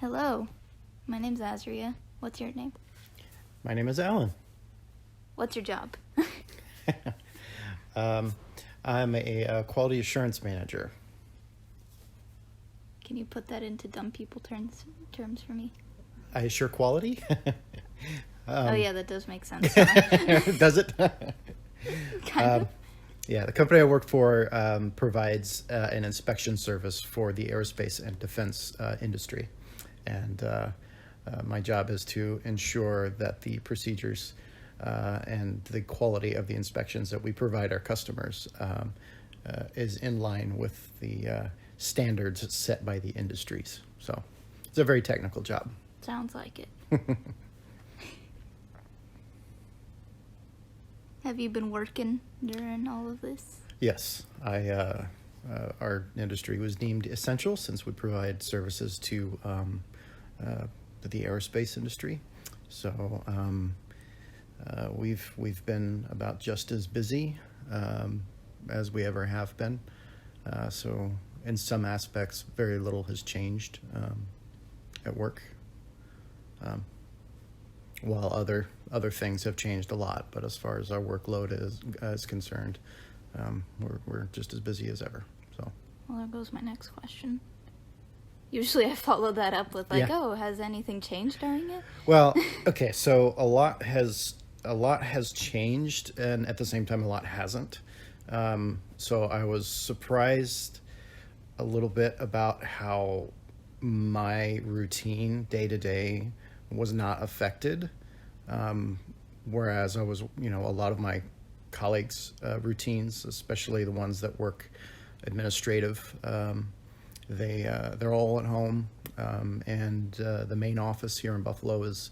Hello, my name's Azria. What's your name? My name is Alan. What's your job? I'm a quality assurance manager. Can you put that into dumb people terms for me? I assure quality. Oh yeah, that does make sense. Does it? Kind of. Yeah, the company I work for provides an inspection service for the aerospace and defense industry. And my job is to ensure that the procedures and the quality of the inspections that we provide our customers is in line with the standards set by the industries. So it's a very technical job. Sounds like it. Have you been working during all of this? Yes, our industry was deemed essential since we provide services to the aerospace industry. So we've been about just as busy as we ever have been. So in some aspects, very little has changed at work. While other things have changed a lot, but as far as our workload is concerned, we're just as busy as ever. So, well, there goes my next question. Usually, I follow that up with "Oh, has anything changed during it?" Well, okay, so a lot has changed, and at the same time, a lot hasn't. So I was surprised a little bit about how my routine day to day was not affected, whereas I was, a lot of my colleagues' routines, especially the ones that work administrative, they're all at home, and the main office here in Buffalo is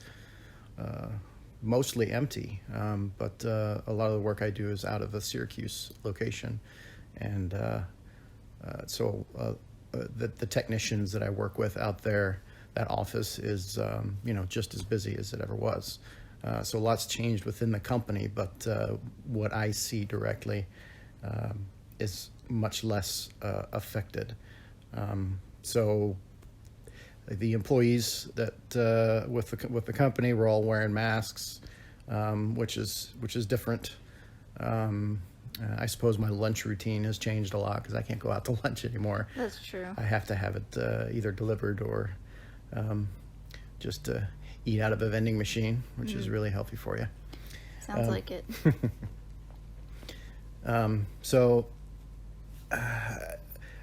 mostly empty, but a lot of the work I do is out of the Syracuse location, and so the technicians that I work with out there, that office is, just as busy as it ever was. So lots changed within the company, but what I see directly is much less affected. So the employees that with the company were all wearing masks, which is different. I suppose my lunch routine has changed a lot because I can't go out to lunch anymore. That's true. I have to have it either delivered or just eat out of a vending machine, which is really healthy for you. Sounds like it. So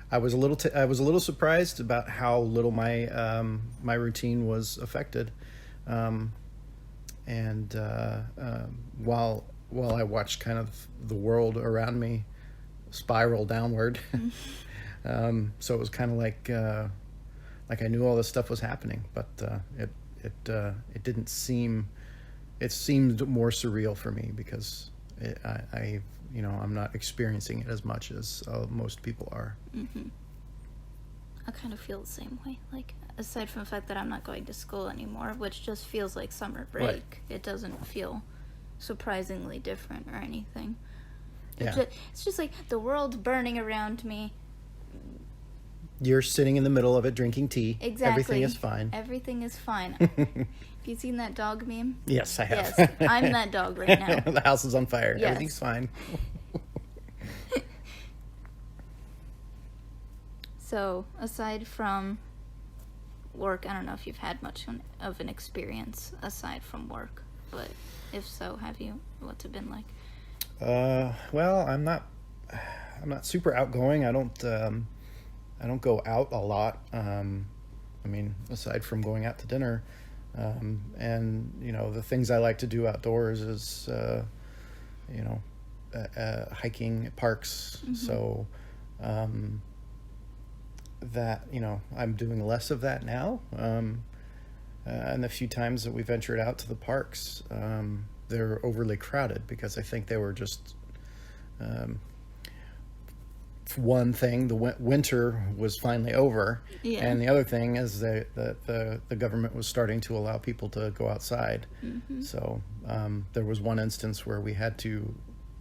I was a little surprised about how little my routine was affected, and while I watched kind of the world around me spiral downward, so it was kind of like I knew all this stuff was happening, but it didn't seem. It seemed more surreal for me because I'm not experiencing it as much as most people are. Mm-hmm. I kind of feel the same way. Like, aside from the fact that I'm not going to school anymore, which just feels like summer break, Right. It doesn't feel surprisingly different or anything. Yeah. It's just like the world burning around me. You're sitting in the middle of it drinking tea. Exactly. Everything is fine. Everything is fine. Have you seen that dog meme? Yes, I have. Yes, I'm that dog right now. The house is on fire. Yes. Everything's fine. So, aside from work, I don't know if you've had much of an experience aside from work, but if so, have you? What's it been like? Well, I'm not super outgoing. I don't go out a lot. Aside from going out to dinner, and the things I like to do outdoors is, hiking at parks. Mm-hmm. So, that I'm doing less of that now. And the few times that we ventured out to the parks, they're overly crowded because I think they were just. One thing, the winter was finally over, and the other thing is that the government was starting to allow people to go outside. Mm-hmm. So there was one instance where we had to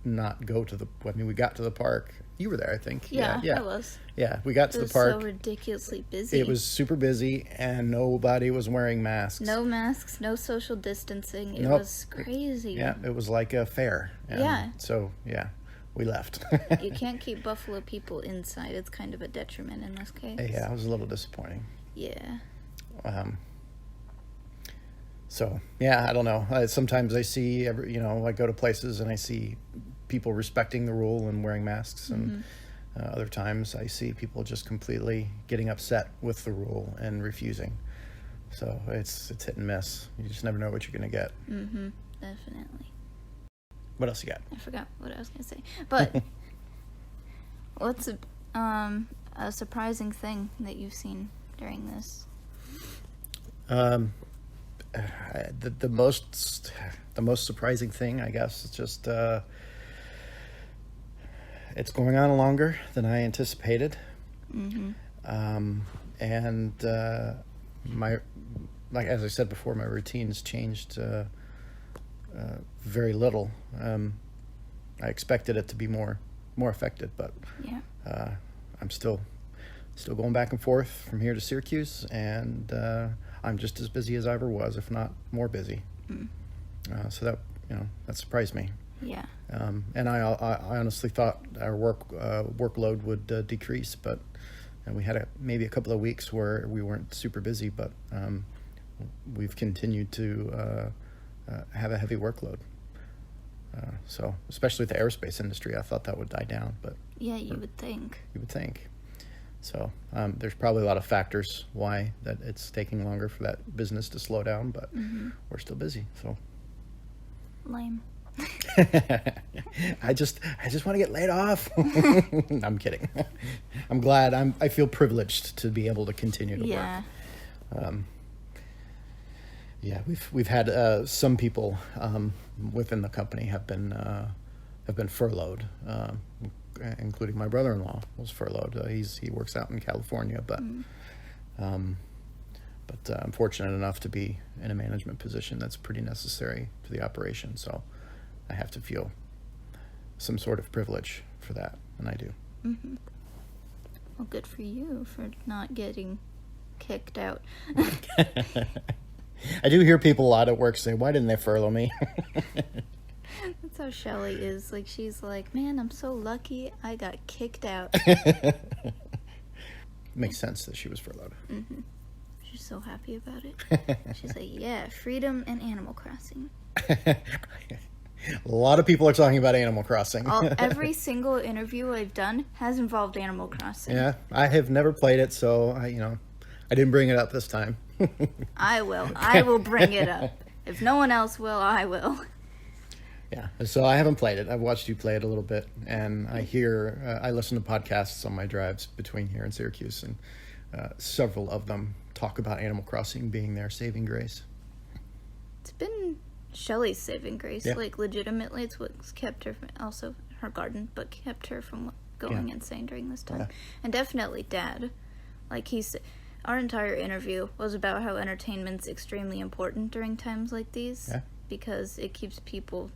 not go to the. I mean, we got to the park. You were there, I think. Yeah, I was. Yeah, we got to It the was park. so ridiculously busy. It was super busy, and nobody was wearing masks. No masks, no social distancing. It Nope. was crazy. Yeah, it was like a fair. And Yeah. So, yeah, we left. You can't keep Buffalo people inside. It's kind of a detriment in this case. Yeah, it was a little disappointing. Yeah. So, yeah, I don't know. Sometimes I see, I go to places and I see people respecting the rule and wearing masks, and other times I see people just completely getting upset with the rule and refusing. So it's hit and miss. You just never know what you're going to get. Mm-hmm. Definitely. What else you got? I forgot what I was going to say. But what's a surprising thing that you've seen during this? The most surprising thing, I guess, is just it's going on longer than I anticipated. Mm-hmm. And as I said before, my routine's changed very little. I expected it to be more effective, but Yeah. I'm still going back and forth from here to Syracuse, and I'm just as busy as I ever was, if not more busy. So that surprised me. Yeah. And I honestly thought our workload would decrease, but we had maybe a couple of weeks where we weren't super busy, but we've continued to have a heavy workload. So especially with the aerospace industry, I thought that would die down, but Yeah, you would think. you would think. So there's probably a lot of factors why that it's taking longer for that business to slow down, but we're still busy. So Lame. I just want to get laid off. I'm kidding. I'm glad. I feel privileged to be able to continue to Yeah. work. Yeah, we've had some people within the company have been furloughed, including my brother-in-law was furloughed. He works out in California, but I'm fortunate enough to be in a management position that's pretty necessary to the operation. So I have to feel some sort of privilege for that, and I do. Mm-hmm. Well, good for you for not getting kicked out. I do hear people a lot at work say, "Why didn't they furlough me?" That's how Shelly is. Like, she's like, man, I'm so lucky I got kicked out. Makes sense that she was furloughed. Mm-hmm. She's so happy about it. She's like, yeah, freedom and Animal Crossing. A lot of people are talking about Animal Crossing. Every single interview I've done has involved Animal Crossing. Yeah, I have never played it, so I didn't bring it up this time. I will. I will bring it up. If no one else will, I will. Yeah, so I haven't played it. I've watched you play it a little bit, and I listen to podcasts on my drives between here and Syracuse, and several of them talk about Animal Crossing being their saving grace. It's been Shelly's saving grace. Yeah. Like, legitimately, it's what's kept her from, also her garden, but kept her from going insane during this time. Yeah. And definitely Dad. Like, our entire interview was about how entertainment's extremely important during times like these. Yeah. Because it keeps people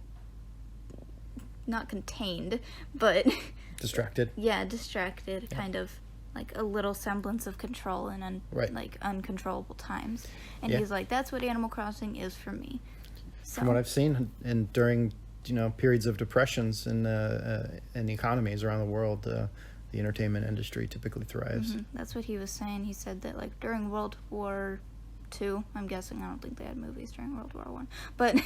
not contained, but Distracted. yeah, distracted, kind of like a little semblance of control in like uncontrollable times. And he's like, that's what Animal Crossing is for me. So, From what I've seen, and during periods of depressions in economies around the world, the entertainment industry typically thrives. that's what he was saying. He said that, like, during World War II, I'm guessing, I don't think they had movies during World War I, but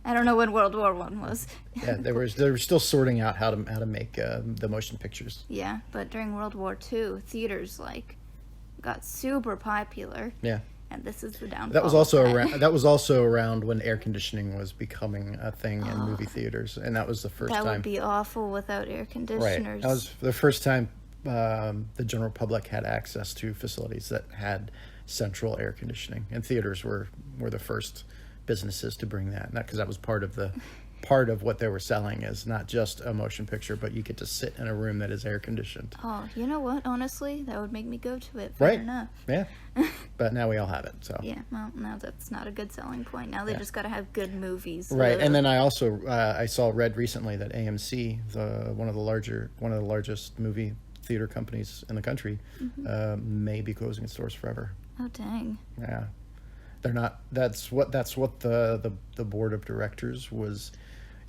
I don't know when World War I was. Yeah, they were still sorting out how to make the motion pictures. Yeah, but during World War II, theaters, like, got super popular. Yeah. And this is the downfall. That was also around when air conditioning was becoming a thing in movie theaters, and that was the first time. That would be awful without air conditioners. Right. That was the first time the general public had access to facilities that had central air conditioning, and theaters were the first businesses to bring that, because that was part of the part of what they were selling is not just a motion picture, but you get to sit in a room that is air conditioned. Oh, you know what? Honestly, that would make me go to it. Fair Right. enough. Yeah. But now we all have it. So. Yeah, well, now that's not a good selling point. Now they Yeah. just got to have good movies. Right, and then I also read recently that AMC, one of the largest movie theater companies in the country, may be closing its doors forever. Oh, dang. Yeah, they're not. That's what the board of directors was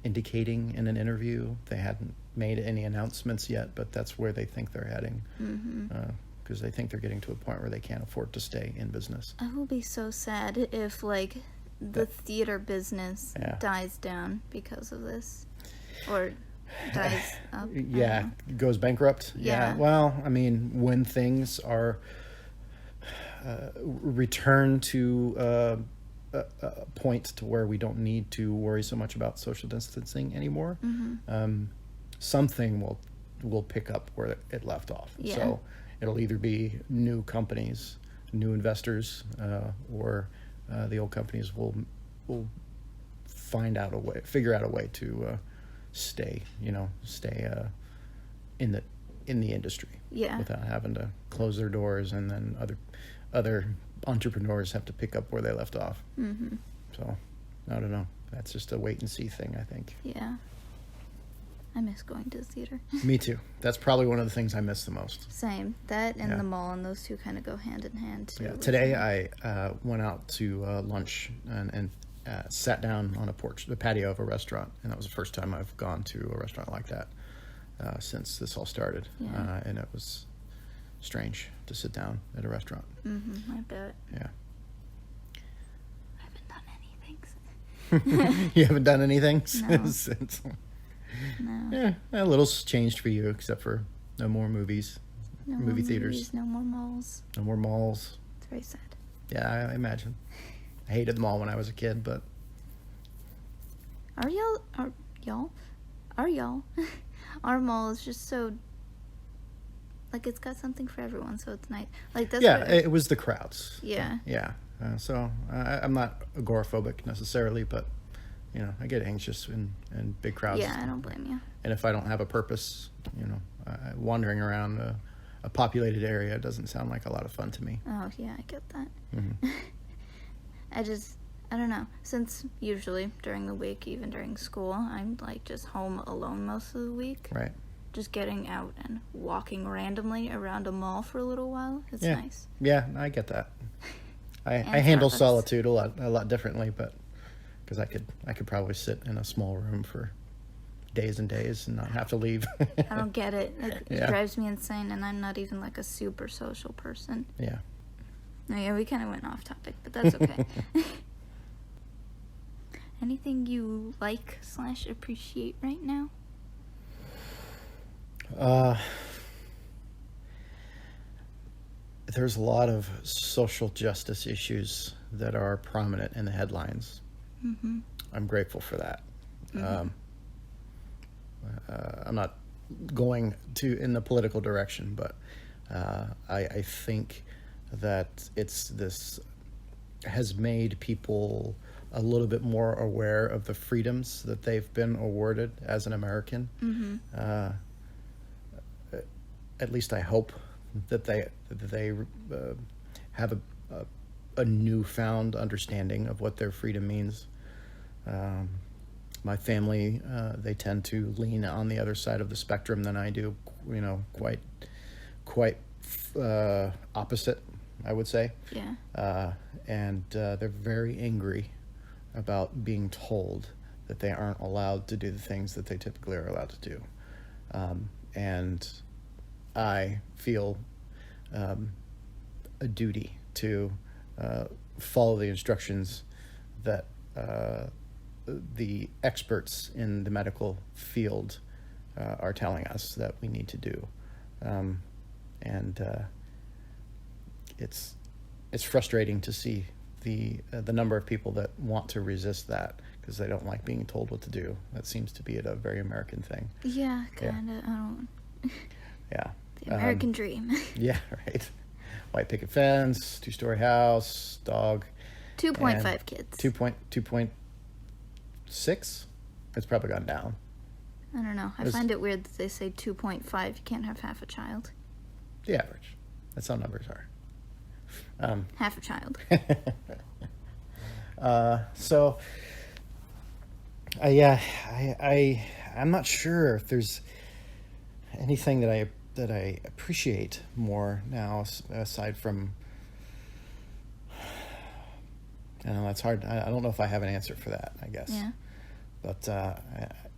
indicating in an interview. They hadn't made any announcements yet, but that's where they think they're heading. Because they think they're getting to a point where they can't afford to stay in business. I will be so sad if, like, the theater business dies down because of this. Or dies up. Yeah, goes bankrupt. Yeah. Well, I mean, when things are return to a point to where we don't need to worry so much about social distancing anymore, something will pick up where it left off. Yeah. So it'll either be new companies, new investors, or the old companies will figure out a way to stay in the industry, without having to close their doors, and then other entrepreneurs have to pick up where they left off. So I don't know. That's just a wait and see thing, I think. Yeah. I miss going to the theater. Me too. That's probably one of the things I miss the most. Same. That and the mall, and those two kind of go hand in hand too. Yeah. Today I went out to lunch and sat down on the patio of a restaurant, and that was the first time I've gone to a restaurant like that since this all started. Yeah. And it was strange to sit down at a restaurant. I bet. Yeah. I haven't done anything. You haven't done anything No. since. No. Yeah, a little's changed for you, except for no more movies, No movie more theaters, movies, no more malls. no more malls. It's very sad. Yeah, I imagine. I hated the mall when I was a kid, but Our mall is just so, like, it's got something for everyone, so it's nice. Like, that's yeah, what, it was the crowds. Yeah. Yeah. So I'm not agoraphobic necessarily, but I get anxious in big crowds. Yeah, I don't blame you. And if I don't have a purpose, wandering around a populated area doesn't sound like a lot of fun to me. Oh, yeah, I get that. Mm-hmm. I don't know. Since usually during the week, even during school, I'm, like, just home alone most of the week. Right. Just getting out and walking randomly around a mall for a little while is nice. Yeah, I get that. I And handle Starbucks. solitude a lot differently, but because I could probably sit in a small room for days and days and not have to leave. I don't get it. It Yeah. drives me insane, and I'm not even, like, a super social person. Yeah. Oh, yeah, we kind of went off topic, but that's okay. Anything you like / appreciate right now? There's a lot of social justice issues that are prominent in the headlines. Mm-hmm. I'm grateful for that. Mm-hmm. I'm not going in the political direction, but I think that this has made people a little bit more aware of the freedoms that they've been awarded as an American. Mm-hmm. At least I hope that they have a newfound understanding of what their freedom means. My family, they tend to lean on the other side of the spectrum than I do. Quite opposite, I would say. Yeah. And they're very angry about being told that they aren't allowed to do the things that they typically are allowed to do. And I feel a duty to follow the instructions that the experts in the medical field are telling us that we need to do. And it's frustrating to see the number of people that want to resist that because they don't like being told what to do. That seems to be a very American thing. Yeah, kind of. I don't. Yeah. The American dream. Yeah, right. White picket fence, 2-story house, dog. 2.5 kids. 2.6? It's probably gone down. I don't know. I find it weird that they say 2.5. You can't have half a child. The average. That's how numbers are. Half a child. I'm not sure if there's anything that I appreciate more now, aside from. I know that's hard. I don't know if I have an answer for that, I guess. Yeah. But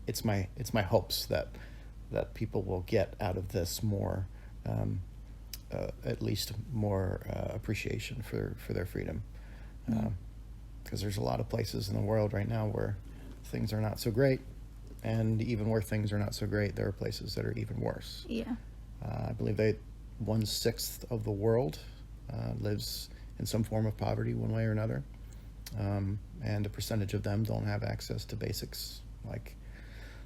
it's my hopes that people will get out of this more, at least more appreciation for their freedom. Because there's a lot of places in the world right now where things are not so great, and even where things are not so great, there are places that are even worse. Yeah. I believe 1/6 of the world lives in some form of poverty, one way or another. And a percentage of them don't have access to basics like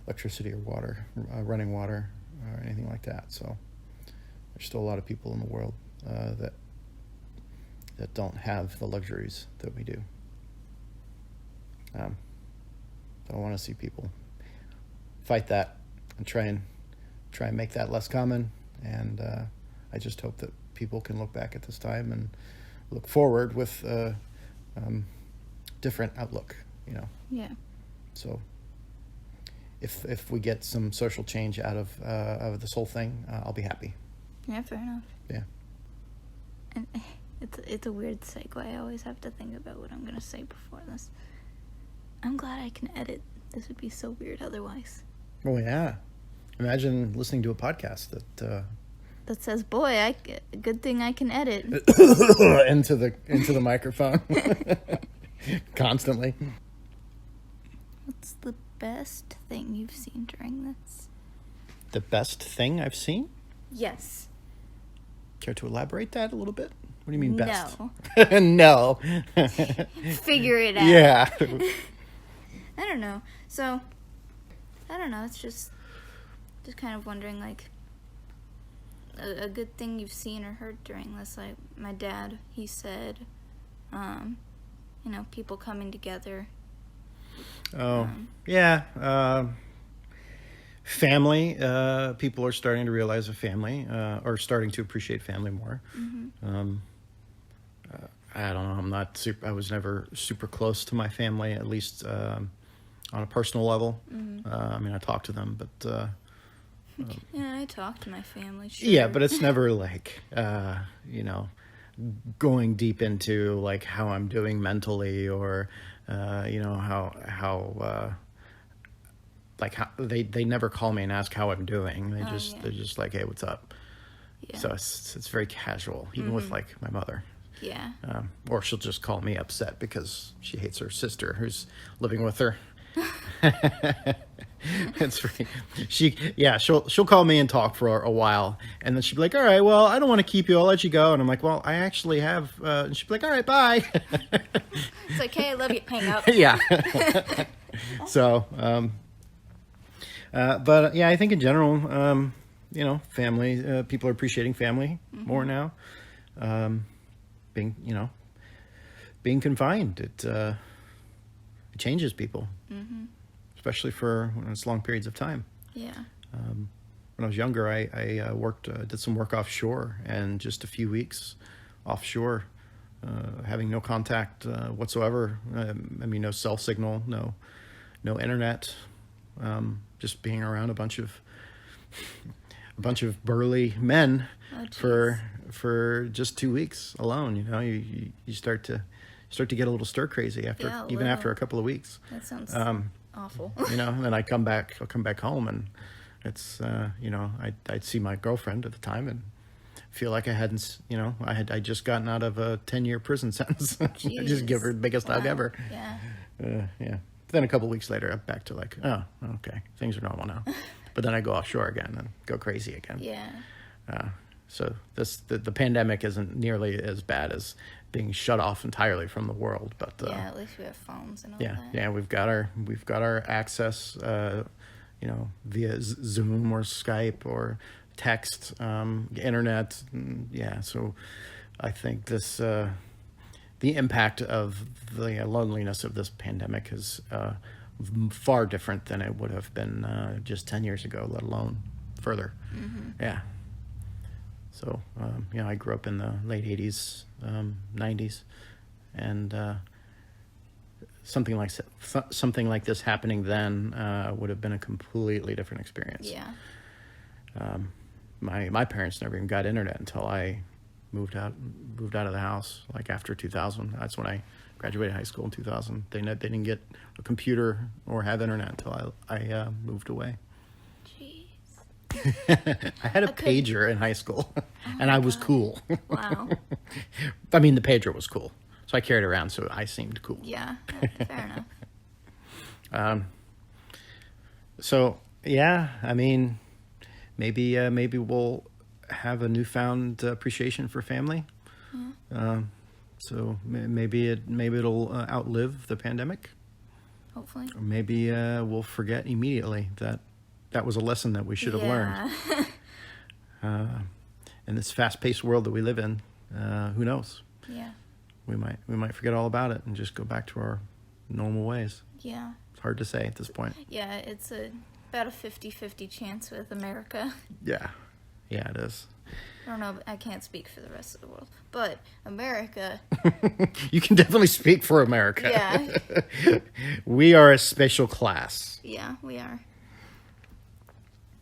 electricity or water, running water, or anything like that. So there's still a lot of people in the world that don't have the luxuries that we do. So I want to see people fight that and try and make that less common. And I just hope that people can look back at this time and look forward with different outlook, Yeah. So if we get some social change out of this whole thing, I'll be happy. Yeah, fair enough. Yeah. And it's a weird segue. I always have to think about what I'm going to say before this. I'm glad I can edit. This would be so weird otherwise. Oh, yeah. Imagine listening to a podcast That says, boy, good thing I can edit. into the microphone constantly. What's the best thing you've seen during this? The best thing I've seen? Yes. Care to elaborate that a little bit? What do you mean best? No. No. Figure it out. Yeah. I don't know. So, I don't know. It's just kind of wondering, like, a good thing you've seen or heard during this. Like, my dad, he said, people coming together. Oh, yeah. Family. People are starting to realize a family, or starting to appreciate family more. Mm-hmm. I don't know. I was never super close to my family, at least on a personal level. Mm-hmm. I talk to them, but Yeah, I talk to my family. Sure. yeah, but it's never like going deep into like how I'm doing mentally, or how they never call me and ask how I'm doing. They're just like, hey, what's up? Yeah. So it's very casual, even with like my mother. Yeah. Or she'll just call me upset because she hates her sister who's living with her. She'll call me and talk for a while, and then she'll be like, all right, well, I don't want to keep you, I'll let you go. And I'm like, well, I actually have, and she'll be like, all right, bye. It's like, hey, I love you, hang up. Yeah. So, but yeah, I think in general, family, people are appreciating family more now. Being confined, it changes people, especially for when it's long periods of time. Yeah. When I was younger, I worked, did some work offshore, and just a few weeks offshore, having no contact whatsoever. No cell signal, no internet. Just being around a bunch of burly men for just 2 weeks alone. You start to get a little stir crazy after a couple of weeks. That sounds awful. And then I'll come back home, and it's I'd see my girlfriend at the time and feel like I hadn't, I'd just gotten out of a 10-year prison sentence. I just give her the biggest hug ever. Yeah. Yeah. But then a couple of weeks later, I'm back to like, oh, okay, things are normal now. But then I go offshore again and go crazy again. Yeah. So the pandemic isn't nearly as bad as being shut off entirely from the world, but yeah, at least we have phones and all that. Yeah, we've got our access, via Zoom or Skype or text, internet. Yeah, so I think the impact of the loneliness of this pandemic has far different than it would have been just 10 years ago, let alone further. Yeah. So, I grew up in the late 80s, 90s, and something like this happening then would have been a completely different experience. Yeah. My parents never even got internet until I moved out of the house, like after 2000. That's when I graduated high school in 2000. They didn't get a computer or have internet until I moved away. Jeez. I had a pager in high school, and I was cool. Wow. I mean, the pager was cool, so I carried it around, so I seemed cool. Yeah, fair enough. So yeah, I mean, maybe we'll have a newfound appreciation for family. So maybe it'll outlive the pandemic. Hopefully. Or maybe we'll forget immediately that was a lesson that we should have learned. In this fast-paced world that we live in, who knows? Yeah. We might forget all about it and just go back to our normal ways. Yeah. It's hard to say at this point. Yeah, it's about a 50-50 chance with America. Yeah, it is. I don't know, I can't speak for the rest of the world, but America... You can definitely speak for America. Yeah. We are a special class. Yeah, we are.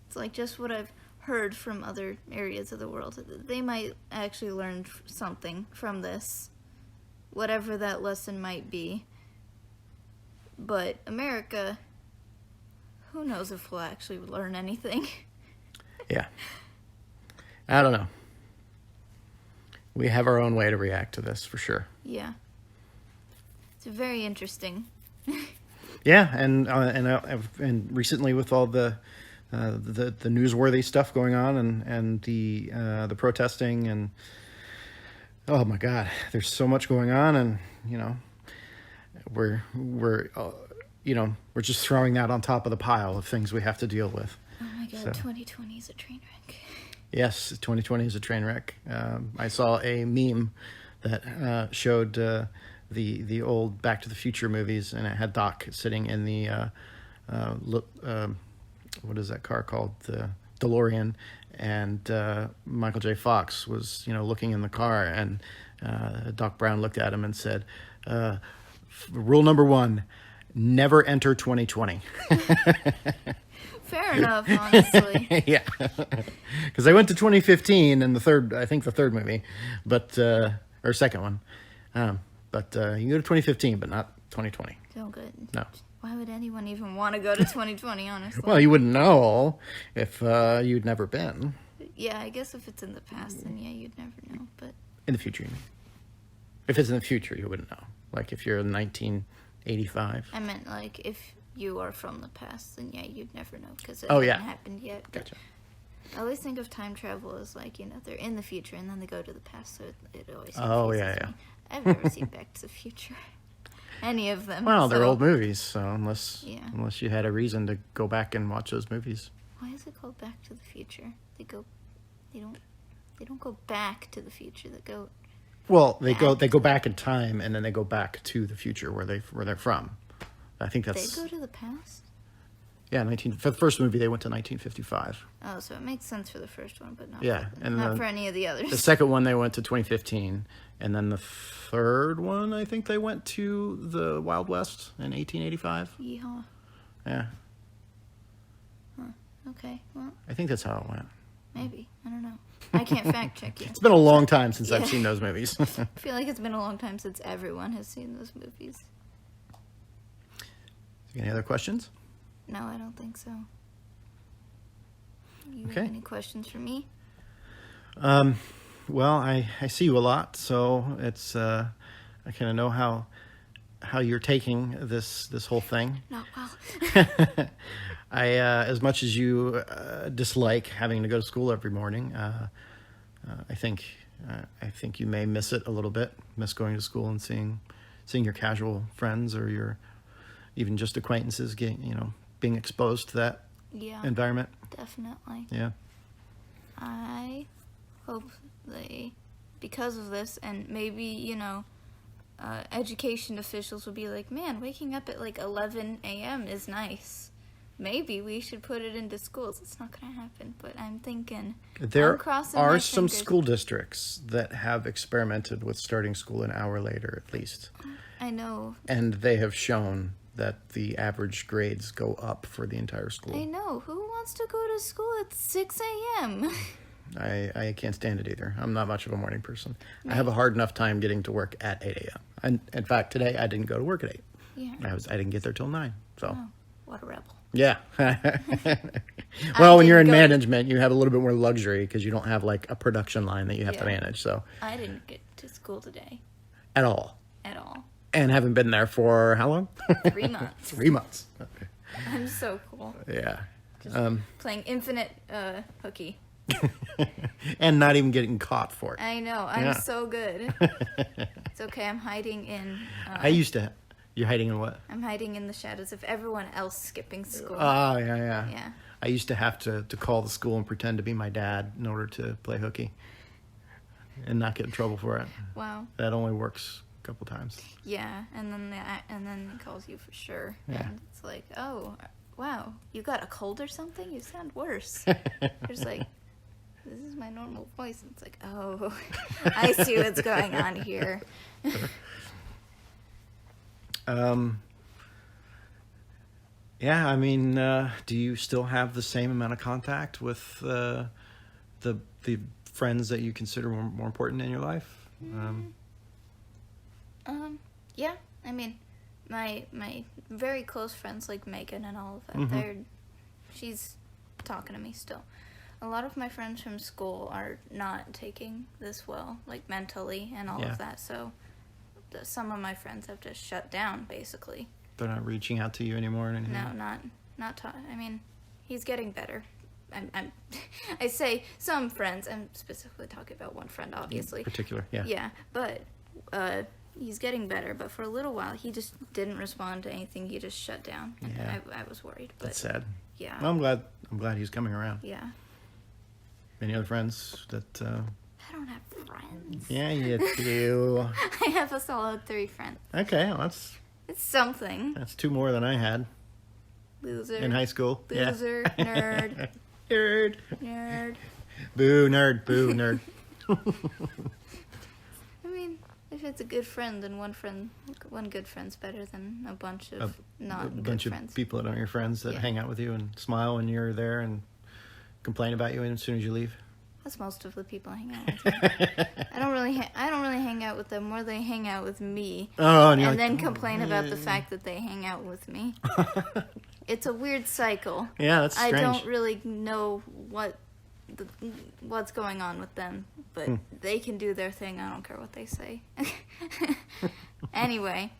It's like just what I've heard from other areas of the world. They might actually learn something from this, whatever that lesson might be. But America, who knows if we'll actually learn anything. Yeah. I don't know. We have our own way to react to this, for sure. Yeah. It's very interesting. Yeah, and recently with all the newsworthy stuff going on and the protesting and oh my God, there's so much going on, and we're just throwing that on top of the pile of things we have to deal with. Oh my God, so. 2020 is a train wreck. Yes, 2020 is a train wreck. I saw a meme that showed the old Back to the Future movies, and it had Doc sitting in the what is that car called? The DeLorean, and Michael J. Fox was looking in the car, and Doc Brown looked at him and said, "Rule number 1: never enter 2020." Fair enough, honestly. Yeah, because I went to 2015 and the third movie, but or second one, but you can go to 2015, but not 2020. Feel good. No. Why would anyone even want to go to 2020? Honestly. Well, you wouldn't know if you'd never been. Yeah, I guess if it's in the past, then yeah, you'd never know. But in the future, you mean? If it's in the future, you wouldn't know. Like if you're in 1985. I meant like if you are from the past, then yeah, you'd never know because it hasn't happened yet. Gotcha. I always think of time travel as like they're in the future and then they go to the past, so it always. Oh yeah. Me. I've never seen Back to the Future, any of them. Well, they're old movies, so unless you had a reason to go back and watch those movies. Why is it called Back to the Future? They don't go back to the future. They go. Well, they go back in time, and then they go back to the future where they're from. I think that's. They go to the past? Yeah, for the first movie they went to 1955. Oh, so it makes sense for the first one, but not not for any of the others. The second one they went to 2015, and then the third one I think they went to the Wild West in 1885. Yeehaw. Yeah. Huh. Okay. Well. I think that's how it went. Maybe. I don't know. I can't fact check you. It's been a long time since I've seen those movies. I feel like it's been a long time since everyone has seen those movies. Any other questions? No, I don't think so. You Okay. have any questions for me? Well, I see you a lot, so it's I kind of know how you're taking this whole thing. Not well. I as much as you dislike having to go to school every morning, I think you may miss it a little bit. Miss going to school and seeing your casual friends or your even just acquaintances being exposed to that environment. Definitely. Yeah. I hope because of this, and maybe education officials will be like, man, waking up at like 11 a.m. is nice. Maybe we should put it into schools. It's not going to happen, but I'm thinking. There I'm crossing are my some fingers. school districts that have experimented with starting school an hour later, at least. I know. And they have shown that the average grades go up for the entire school. I know. Who wants to go to school at 6 a.m.? I can't stand it either. I'm not much of a morning person. I have a hard enough time getting to work at 8 a.m. And in fact, today I didn't go to work at 8. Yeah. I didn't get there till 9. So. Oh, what a rebel. Yeah. Well, when you're in didn't go- management, you have a little bit more luxury because you don't have like a production line that you have to Yeah. manage. So I didn't get to school today at all. at all. And haven't been there for how long? 3 months. 3 months. I'm so cool. Yeah. Playing infinite hooky. And not even getting caught for it. I know. I'm Yeah. so good. It's okay. I'm hiding in. I used to. You're hiding in what? I'm hiding in the shadows of everyone else skipping school. Oh, yeah. Yeah. I used to have to call the school and pretend to be my dad in order to play hooky and not get in trouble for it. Wow. That only works a couple times. Yeah, and then it calls you for sure. Yeah. And it's like, oh, wow, you got a cold or something? You sound worse. You're just like, this is my normal voice. And it's like, oh, I see what's going on here. Yeah, I mean, do you still have the same amount of contact with the friends that you consider more important in your life? Yeah, I mean, my very close friends like Megan and all of that, Mm-hmm. she's talking to me still. A lot of my friends from school are not taking this well, like mentally and all Yeah. of that, so some of my friends have just shut down, basically. They're not reaching out to you anymore or anything? No, I mean, he's getting better. I say some friends. I'm specifically talking about one friend, obviously. In particular, yeah. Yeah, but he's getting better. But for a little while, he just didn't respond to anything. He just shut down. And Yeah. I was worried. But That's sad. yeah, Well, I'm glad he's coming around. yeah. Any other friends that? I don't have friends. Yeah, you do. I have a solid 3 friends. Okay, well, It's something. that's 2 more than I had Loser. in high school. Loser. Yeah. Nerd. Nerd. Nerd. Boo, nerd. Boo, nerd. I mean, if it's a good friend, then one good friend's better than a bunch of not A good bunch friends. of people that aren't your friends that Yeah. hang out with you and smile when you're there and complain about you as soon as you leave. That's most of the people I hang out with. I don't really hang out with them. More they hang out with me, Oh, and you're like, then complain about the fact that they hang out with me. It's a weird cycle. Yeah, that's I strange. don't really know what's going on with them, but they can do their thing. I don't care what they say. Anyway,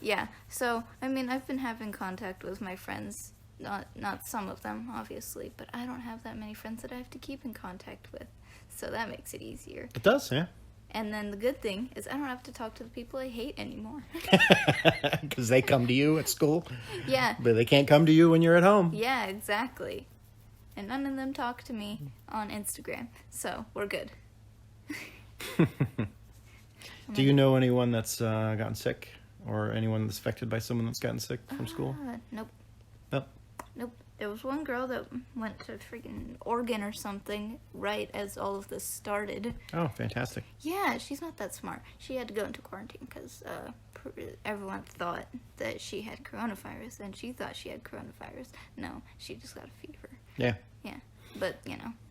yeah. So I mean, I've been having contact with my friends. Not some of them, obviously, but I don't have that many friends that I have to keep in contact with, so that makes it easier. It does, yeah. And then the good thing is I don't have to talk to the people I hate anymore. Because they come to you at school, Yeah, but they can't come to you when you're at home. yeah, exactly. And none of them talk to me on Instagram, so we're good. Do you know anyone that's gotten sick? Or anyone that's affected by someone that's gotten sick from school? Nope. Nope. Nope. There was one girl that went to freaking Oregon or something right as all of this started. Oh, fantastic. Yeah, she's not that smart. She had to go into quarantine because everyone thought that she had coronavirus, and she thought she had coronavirus. No, she just got a fever. Yeah. Yeah, but,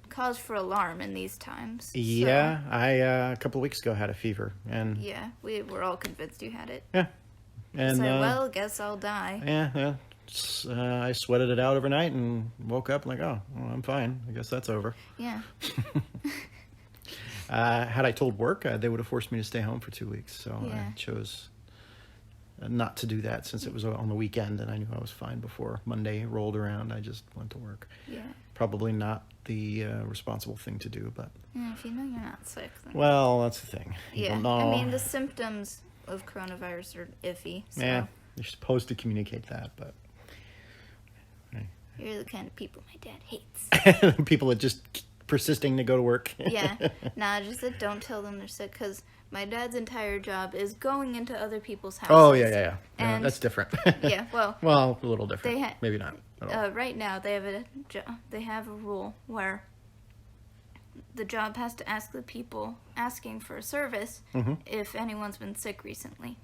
cause for alarm in these times. so- Yeah, I a couple of weeks ago had a fever, and Yeah, we were all convinced you had it. and So, well, guess I'll die. yeah. I sweated it out overnight and woke up like, oh, well, I'm fine. I guess that's over. Yeah. Had I told work, they would have forced me to stay home for 2 weeks. So Yeah. I chose not to do that since it was on the weekend and I knew I was fine before Monday rolled around. I just went to work. Yeah. Probably not the responsible thing to do, but Yeah, if you know you're not sick, then... well, that's the thing. You Yeah, don't know. I mean, the symptoms of coronavirus are iffy, so... Yeah, you're supposed to communicate that, but You're the kind of people my dad hates. people are just persisting to go to work. Yeah. Nah, just that don't tell them they're sick, because My dad's entire job is going into other people's houses. Oh, yeah. And That's different. yeah, well, well, a little different. they Maybe not at all. right now they have a rule where the job has to ask the people asking for a service if anyone's been sick recently.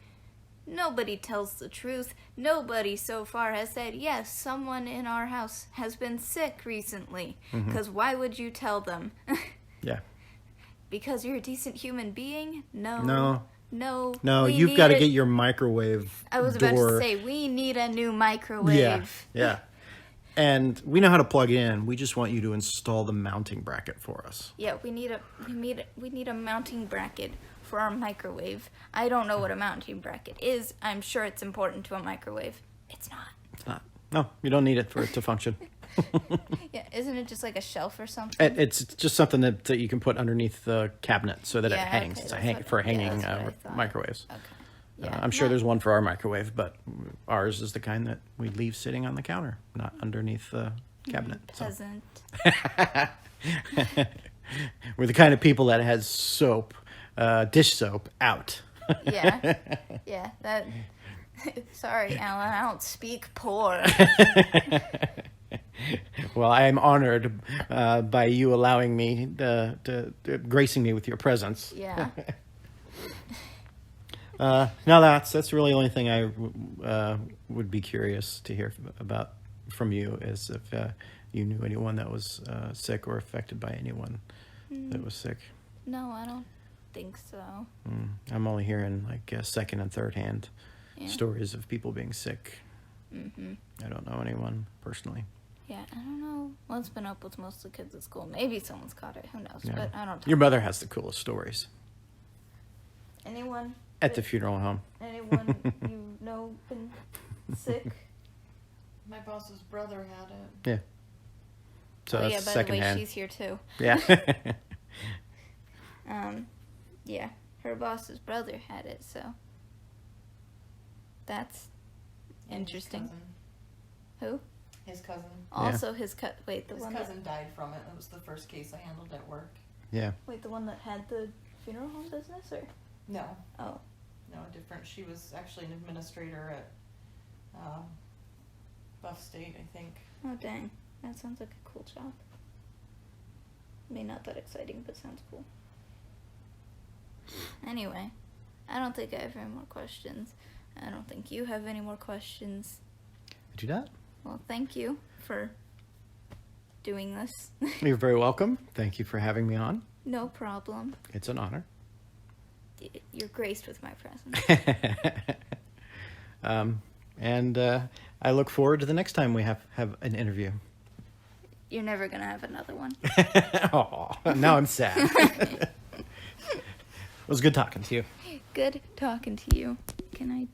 Nobody tells the truth. Nobody so far has said, yes, someone in our house has been sick recently. Because why would you tell them? Yeah. Because you're a decent human being? No. No, we you've need got to a- get your microwave I was about door. to say, we need a new microwave. Yeah. And we know how to plug in. We just want you to install the mounting bracket for us. Yeah, we need a mounting bracket for our microwave. I don't know what a mounting bracket is. I'm sure it's important to a microwave. It's not. It's not. No, you don't need it for it to function. Yeah, isn't it just like a shelf or something? It's just something that you can put underneath the cabinet so that it Yeah, hangs. okay, It's that's what- for yeah, hanging that's what I thought. microwaves. Okay. Yeah. I'm sure No. there's one for our microwave, but ours is the kind that we leave sitting on the counter, not underneath the cabinet. So. Peasant. We're the kind of people that has soap, dish soap, out. Yeah. Yeah, that... Sorry, Alan, I don't speak poor. Well, I am honored by you allowing me to gracing me with your presence. Yeah. No, that's really the only thing I would be curious to hear about from you is if you knew anyone that was sick or affected by anyone that was sick. No, I don't think so. I'm only hearing like second and third hand Yeah. stories of people being sick. I don't know anyone personally. Yeah, I don't know. What's been up with most of the kids at school? Maybe someone's caught it. Who knows? Yeah. But I don't. Your mother has the coolest stories Anyone? at the funeral home. Anyone you know been sick? My boss's brother had it. Yeah. So Oh that's yeah, by the second way, hand. she's here too. Yeah. Yeah, her boss's brother had it, so that's And interesting. His cousin. Who? His cousin. Also, his wait, the His one cousin died from it. It was the first case I handled at work. Yeah. wait, the one that had the funeral home business, or No, oh, no, different. She was actually an administrator at Buff State, I think. oh dang, that sounds like a cool job. I mean, not that exciting, but sounds cool. Anyway, I don't think I have any more questions. I don't think you have any more questions. I do not. Well, thank you for doing this. You're very welcome. Thank you for having me on. No problem. It's an honor. You're graced with my presence. And I look forward to the next time we have an interview. You're never gonna have another one. Oh, now I'm sad. It was good talking to you. Good talking to you. Can I